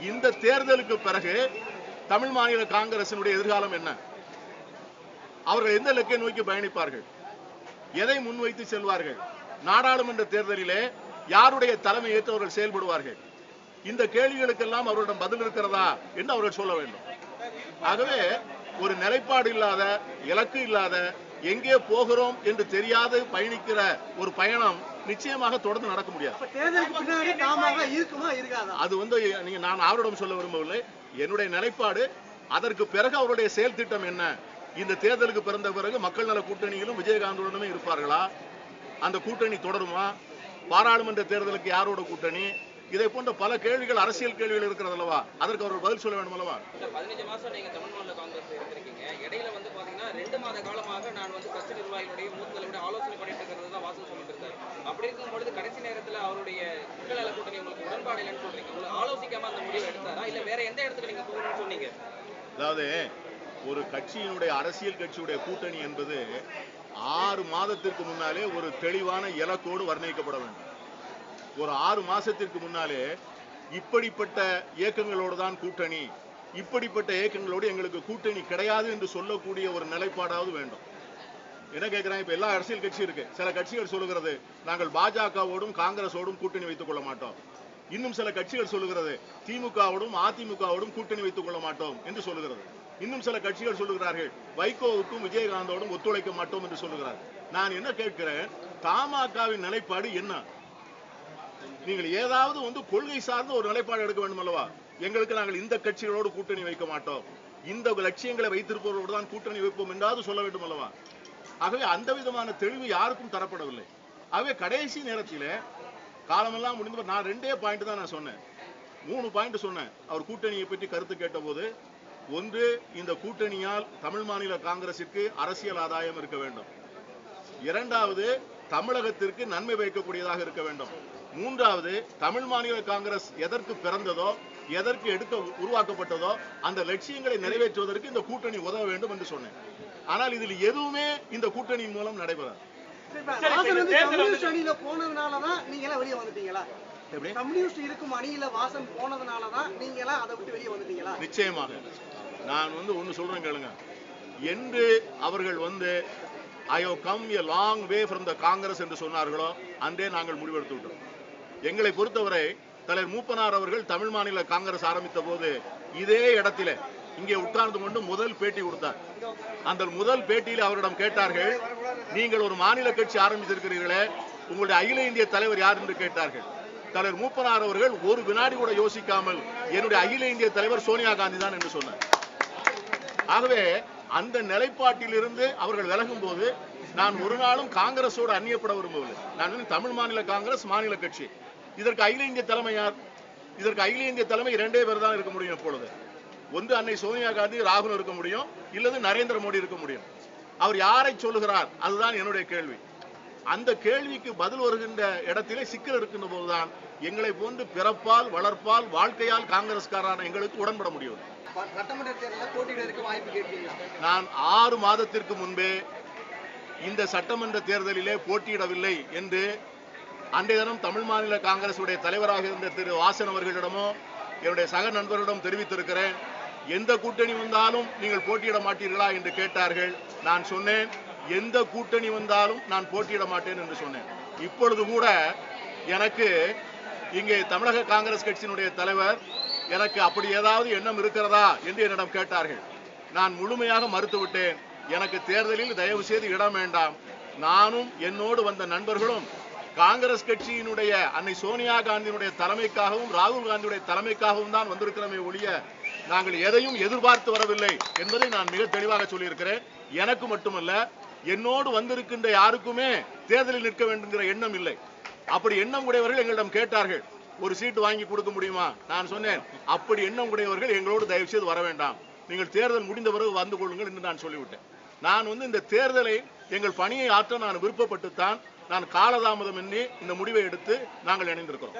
இந்த தேர்தலுக்கு பிறகு தமிழ் மாநில காங்கிரசினுடைய எதிர்காலம் என்ன? அவர்கள் எந்த இலக்கை நோக்கி பயணிப்பார்கள்? எதை முன்வைத்து செல்வார்கள்? நாடாளுமன்ற தேர்தலிலே யாருடைய தலைமை ஏற்று அவர்கள் செயல்படுவார்கள்? இந்த கேள்விகளுக்கெல்லாம் அவர்களிடம் பதில் இருக்கிறதா என்று அவர்கள் சொல்ல வேண்டும். ஆகவே ஒரு நிலைப்பாடு இல்லாத, இலக்கு இல்லாத, எங்கே போகிறோம் என்று தெரியாது பயணிக்கிற ஒரு பயணம் நிச்சயமாக தொடர்ந்து நடக்க முடியாது. அது நான் அவரிடம் சொல்ல விரும்பவில்லை. என்னுடைய நிலைப்பாடு, அதற்கு பிறகு அவருடைய செயல் திட்டம் என்ன? இந்த தேர்தலுக்கு பிறந்த பிறகு மக்கள் நல கூட்டணியிலும் விஜயகாந்துடனுமே இருப்பார்களா? அந்த கூட்டணி தொடருமா? பாராளுமன்ற தேர்தலுக்கு யாரோட கூட்டணி? இதை போன்ற பல கேள்விகள், அரசியல் கேள்விகள் இருக்கிறது அல்லவா? அதற்கு அவர் பதில் சொல்ல வேண்டும் அல்லவா? 15 மாசம் நீங்க தமிழ் மாநில காங்கிரஸ் இருந்திருக்கீங்க. இடையில பாத்தீங்கன்னா 2 மாத காலமாக நான் கட்சி நிர்வாகிகளுடைய மூத்த தலைவருடைய ஆலோசனை பண்ணிட்டு இருக்கிறது தான் வாசல் சொல்லிட்டு இருந்தாரு. அப்படி இருக்கும் பொழுது கடைசி நேரத்தில் அவருடைய மக்கள் நல கூட்டணி உங்களுக்கு உடன்பாடு இல்லைன்னு சொல்றீங்க. உங்களுக்கு ஆலோசிக்காம அந்த முடிவை எடுத்தாரா, இல்ல வேற எந்த இடத்துல நீங்க போகணும்னு சொன்னீங்க? அதாவது ஒரு கட்சியினுடைய, அரசியல் கட்சியுடைய கூட்டணி என்பது 6 மாதத்திற்கு முன்னாலே ஒரு தெளிவான இலக்கோடு வர்ணிக்கப்பட வேண்டும். ஒரு 6 மாசத்திற்கு முன்னாலே இப்படிப்பட்ட இயக்கங்களோடு தான் கூட்டணி, இப்படிப்பட்ட இயக்கங்களோடு எங்களுக்கு கூட்டணி கிடையாது என்று சொல்லக்கூடிய ஒரு நிலைப்பாடாவது வேண்டும். என்ன கேட்கிறேன், இப்ப எல்லா அரசியல் கட்சி இருக்கு. சில கட்சிகள் சொல்லுகிறது நாங்கள் பாஜகவோடும் காங்கிரஸோடும் கூட்டணி வைத்துக் கொள்ள மாட்டோம். இன்னும் சில கட்சிகள் சொல்லுகிறது திமுகவோடும் அதிமுகவோடும் கூட்டணி வைத்துக் கொள்ள மாட்டோம் என்று சொல்லுகிறது. இன்னும் சில கட்சிகள் சொல்லுகிறார்கள் வைகோவுக்கும் விஜயகாந்தோடும் ஒத்துழைக்க மாட்டோம் என்று சொல்லுகிறார்கள். நான் என்ன கேட்கிறேன், தமாகவின் நிலைப்பாடு என்ன? நீங்கள் ஏதாவது கொள்கை சார்ந்த ஒரு நிலைப்பாடு எடுக்க வேண்டும் அல்லவா? எங்களுக்கு நாங்கள் இந்த கட்சிகளோடு கூட்டணி வைக்க மாட்டோம், இந்த லட்சியங்களை வைத்திருப்பவர்களோடு தான் கூட்டணி வைப்போம் என்றாவது சொல்ல வேண்டும் அல்லவா? ஆகவே அந்த விதமான தெளிவு யாருக்கும் தரப்படவில்லை. ஆகவே கடைசி நேரத்தில் காலமெல்லாம் முடிந்த நான் 2 பாயிண்ட் தான் நான் சொன்னேன். 3 பாயிண்ட் சொன்னேன். அவர் கூட்டணியை பற்றி கருத்து கேட்ட போது, ஒன்று, இந்த கூட்டணியால் தமிழ் மாநில காங்கிரசிற்கு அரசியல் ஆதாயம் இருக்க வேண்டும். இரண்டாவது, தமிழகத்திற்கு நன்மை வைக்கக்கூடியதாக இருக்க வேண்டும். மூன்றாவது, தமிழ் மாநில காங்கிரஸ் எதற்கு பிறந்ததோ, எதற்கு உருவாக்கப்பட்டதோ அந்த லட்சியங்களை நிறைவேற்றுவதற்கு இந்த கூட்டணி உதவ வேண்டும் என்று சொன்னேன். ஆனால் இதில் எதுவுமே இந்த கூட்டணியின் மூலம் நடைபெறாது. நிச்சயமாக நான் ஒன்னு சொல்றேன் கேளுங்க. என்று அவர்கள் I have come a long way from the Congress என்று சொன்னார்களோ அன்றே நாங்கள் முடிவெடுத்து விட்டோம். எங்களை பொறுத்தவரை தலைவர் மூப்பனார் அவர்கள் தமிழ் மாநில காங்கிரஸ் ஆரம்பித்த போது இதே இடத்திலே இங்கே உட்கார்ந்து கொண்டு முதல் பேட்டி கொடுத்தார். அந்த முதல் பேட்டியில் அவரிடம் கேட்டார்கள், நீங்கள் ஒரு மாநில கட்சி ஆரம்பித்திருக்கிறீர்களே, உங்களுடைய அகில இந்திய தலைவர் யார் என்று கேட்டார்கள். தலைவர் மூப்பனார் அவர்கள் ஒரு வினாடி கூட யோசிக்காமல் என்னுடைய அகில இந்திய தலைவர் சோனியா காந்தி தான் என்று சொன்னார். ஆகவே அந்த நிலைப்பாட்டில் இருந்து அவர்கள் விலகும் போது நான் ஒரு நாளும் காங்கிரஸோடு அந்நியப்பட விரும்பவில்லை. நான் தமிழ் மாநில காங்கிரஸ் மாநில கட்சி. இதற்கு அகில இந்திய தலைமை யார்? இதற்கு அகில இந்திய தலைமை 2 பேர் தான் இருக்க முடியும். இப்பொழுது ஒன்று அன்னை சோனியா காந்தி, ராகுல் இருக்க முடியும், இல்லது நரேந்திர மோடி இருக்க முடியும். அவர் யாரை சொல்லுகிறார்? அதுதான் என்னுடைய கேள்வி. அந்த கேள்விக்கு பதில் வருகின்ற இடத்திலே சிக்கல் இருக்கின்ற போதுதான் எங்களை போன்று பிறப்பால், வளர்ப்பால், வாழ்க்கையால் காங்கிரஸ்காரான எங்களுக்கு உடன்பட முடியும். நான் 6 மாதத்திற்கு முன்பே இந்த சட்டமன்ற தேர்தலிலே போட்டியிடவில்லை என்று அன்றைய தினம் தமிழ் மாநில காங்கிரசுடைய தலைவராக இருந்த திரு வாசன் அவர்களிடமோ என்னுடைய சக நண்பர்களிடம் தெரிவித்திருக்கிறேன். எந்த கூட்டணி வந்தாலும் நீங்கள் போட்டியிட மாட்டீர்களா என்று கேட்டார்கள். நான் சொன்னேன், எந்த கூட்டணி வந்தாலும் நான் போட்டியிட மாட்டேன் என்று சொன்னேன். இப்பொழுது கூட எனக்கு இங்கே தமிழக காங்கிரஸ் கட்சியினுடைய தலைவர் எனக்கு அப்படி ஏதாவது எண்ணம் இருக்கிறதா என்று என்னிடம் கேட்டார்கள். நான் முழுமையாக மறுத்துவிட்டேன். எனக்கு தேர்தலில் தயவு செய்து இடம் வேண்டாம். நானும் என்னோடு வந்த நண்பர்களும் காங்கிரஸ் கட்சியினுடைய அன்னை சோனியா காந்தியினுடைய தலைமைக்காகவும் ராகுல் காந்தியுடைய தலைமைக்காகவும் தான் வந்திருக்கிறோமே ஒழிய நாங்கள் எதையும் எதிர்பார்த்து வரவில்லை என்பதை நான் மிக தெளிவாக சொல்லியிருக்கிறேன். எனக்கு மட்டுமல்ல, என்னோடு வந்திருக்கின்ற யாருக்குமே தேர்தலில் நிற்க வேண்டுங்கிற எண்ணம் இல்லை. அப்படி எண்ணம் உடையவர்கள் எங்களிடம் கேட்டார்கள், ஒரு சீட்டு வாங்கி கொடுக்க முடியுமா? நான் சொன்னேன், அப்படி எண்ணம் உடையவர்கள் எங்களோடு தயவு செய்து வர வேண்டாம், நீங்கள் தேர்தல் முடிந்த பிறகு வந்து கொள்ளுங்கள் என்று நான் சொல்லிவிட்டேன். நான் இந்த தேர்தலை எங்கள் பணியை ஆற்ற நான் விருப்பப்பட்டுத்தான் நான் காலதாமதம் எண்ணி இந்த முடிவை எடுத்து நாங்கள் இணைந்திருக்கிறோம்.